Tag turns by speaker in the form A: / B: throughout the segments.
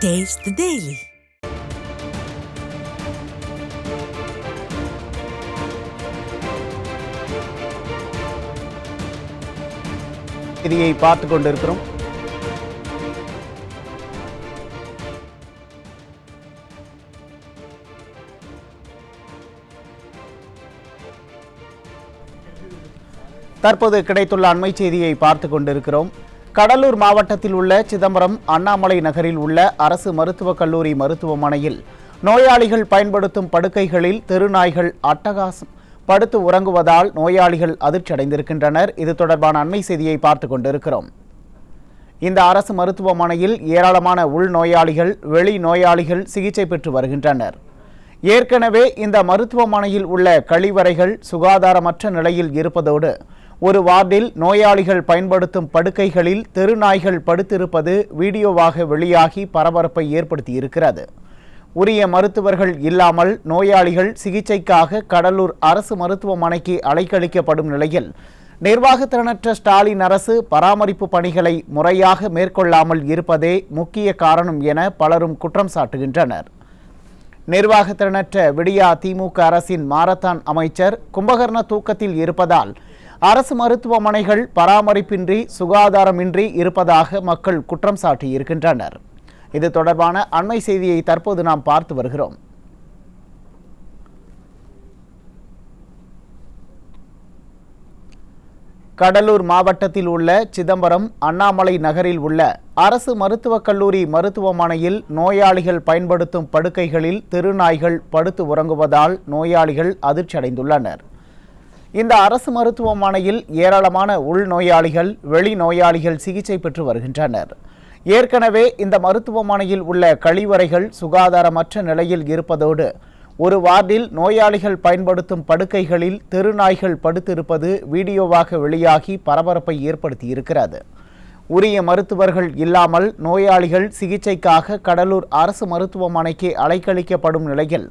A: Taste the Daily.
B: இதையை பார்த்துக் கொண்டிருக்கிறோம். தற்போது கிடைத்துள்ள அண்மை செய்தியை பார்த்துக் கொண்டிருக்கிறோம். கடலூர் மாவட்டத்தில் உள்ள சிதம்பரம் அண்ணாமலை நகரில் உள்ள அரசு மருத்துவக் கல்லூரி மருத்துவமனையில் நோயாளிகள் பயன்படுத்தும் படுக்கைகளில் தெருநாய்கள் அட்டகாசம் படுத்து உறங்குவதால் நோயாளிகள் அதிர்ச்சியடைந்திருக்கின்றனர். இது தொடர்பான அண்மை செய்தியை பார்த்துக் கொண்டிருக்கிறோம். இந்த அரசு மருத்துவமனையில் ஏராளமான உள்நோயாளிகள், வெளி நோயாளிகள் சிகிச்சை பெற்று வருகின்றனர். ஏற்கனவே இந்த மருத்துவமனையில் உள்ள கழிவறைகள் சுகாதாரமற்ற நிலையில் இருப்பதோடு ஒரு வார்டில் நோயாளிகள் பயன்படுத்தும் படுக்கைகளில் தெருநாய்கள் படுத்திருப்பது வீடியோவாக வெளியாகி பரபரப்பை ஏற்படுத்தியிருக்கிறது. உரிய மருத்துவர்கள் இல்லாமல் நோயாளிகள் சிகிச்சைக்காக கடலூர் அரசு மருத்துவமனைக்கு அலைக்கழிக்கப்படும் நிலையில் நிர்வாகத்திறனற்ற ஸ்டாலின் அரசு பராமரிப்பு பணிகளை முறையாக மேற்கொள்ளாமல் இருப்பதே முக்கிய காரணம் என பலரும் குற்றம் சாட்டுகின்றனர். நிர்வாகத்திறனற்ற விடியா திமுக அரசின் மாரத்தான் அமைச்சர் கும்பகர்ண தூக்கத்தில் இருப்பதால் அரசு மருத்துவமனைகள் பராமரிப்பின்றி சுகாதாரமின்றி இருப்பதாக மக்கள் குற்றம் சாட்டியிருக்கின்றனர். இது தொடர்பான அண்மை செய்தியை தற்போது நாம் பார்த்து வருகிறோம். கடலூர் மாவட்டத்தில் உள்ள சிதம்பரம் அண்ணாமலை நகரில் உள்ள அரசு மருத்துவக் கல்லூரி மருத்துவமனையில் நோயாளிகள் பயன்படுத்தும் படுக்கைகளில் தெருநாய்கள் படுத்து உறங்குவதால் நோயாளிகள் அதிர்ச்சியடைந்துள்ளனர். இந்த அரசு மருத்துவமனையில் ஏராளமான உள்நோயாளிகள், வெளிநோயாளிகள் சிகிச்சை பெற்று வருகின்றனர். ஏற்கனவே இந்த மருத்துவமனையில் உள்ள கழிவறைகள் சுகாதாரமற்ற நிலையில் இருப்பதோடு ஒரு வார்டில் நோயாளிகள் பயன்படுத்தும் படுக்கைகளில் தெருநாய்கள் படுத்திருப்பது வீடியோவாக வெளியாகி பரபரப்பை ஏற்படுத்தியிருக்கிறது. உரிய மருத்துவர்கள் இல்லாமல் நோயாளிகள் சிகிச்சைக்காக கடலூர் அரசு மருத்துவமனைக்கு அலைக்கழிக்கப்படும் நிலையில்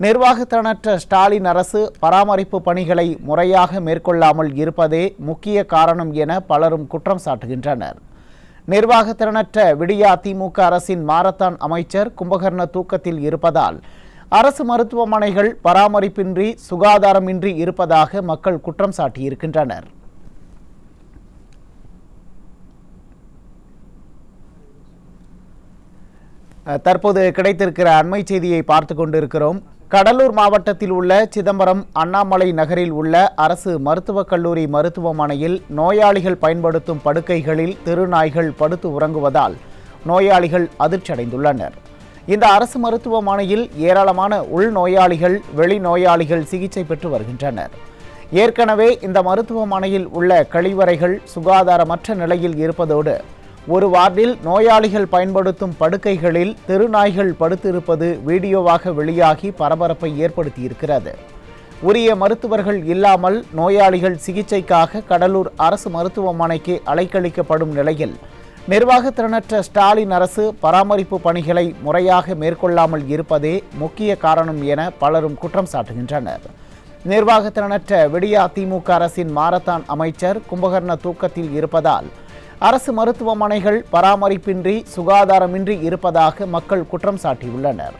B: நிர்வாகத்திறனற்ற ஸ்டாலின் அரசு பராமரிப்பு பணிகளை முறையாக மேற்கொள்ளாமல் இருப்பதே முக்கிய காரணம் என பலரும் குற்றம் சாட்டுகின்றனர். நிர்வாகத்திறனற்ற விடியா திமுக அரசின் மாரத்தான் அமைச்சர் கும்பகர்ண தூக்கத்தில் இருப்பதால் அரசு மருத்துவமனைகள் பராமரிப்பின்றி சுகாதாரமின்றி இருப்பதாக மக்கள் குற்றம் சாட்டியிருக்கின்றனர். தற்போது கிடைத்திருக்கிற அண்மை செய்தியை பார்த்து கொண்டிருக்கிறோம். கடலூர் மாவட்டத்தில் உள்ள சிதம்பரம் அண்ணாமலை நகரில் உள்ள அரசு மருத்துவக் கல்லூரி மருத்துவமனையில் நோயாளிகள் பயன்படுத்தும் படுக்கைகளில் தெருநாய்கள் படுத்து உறங்குவதால் நோயாளிகள் அதிர்ச்சியடைந்துள்ளனர். இந்த அரசு மருத்துவமனையில் ஏராளமான உள்நோயாளிகள், வெளிநோயாளிகள் சிகிச்சை பெற்று வருகின்றனர். ஏற்கனவே இந்த மருத்துவமனையில் உள்ள கழிவறைகள் சுகாதாரமற்ற நிலையில் இருப்பதோடு ஒரு வார்டில் நோயாளிகள் பயன்படுத்தும் படுக்கைகளில் தெருநாய்கள் படுத்திருப்பது வீடியோவாக வெளியாகி பரபரப்பை ஏற்படுத்தியிருக்கிறது. உரிய மருத்துவர்கள் இல்லாமல் நோயாளிகள் சிகிச்சைக்காக கடலூர் அரசு மருத்துவமனைக்கு அலைக்கழிக்கப்படும் நிலையில் நிர்வாகத்திறனற்ற ஸ்டாலின் அரசு பராமரிப்பு பணிகளை முறையாக மேற்கொள்ளாமல் இருப்பதே முக்கிய காரணம் என பலரும் குற்றம் சாட்டுகின்றனர். நிர்வாகத்திறனற்ற விடியா திமுக அரசின் மாரத்தான் அமைச்சர் கும்பகர்ண தூக்கத்தில் இருப்பதால் அரசு மருத்துவமனைகள் பராமரிப்பின்றி சுகாதாரமின்றி இருப்பதாக மக்கள் குற்றம் சாட்டியுள்ளனர்.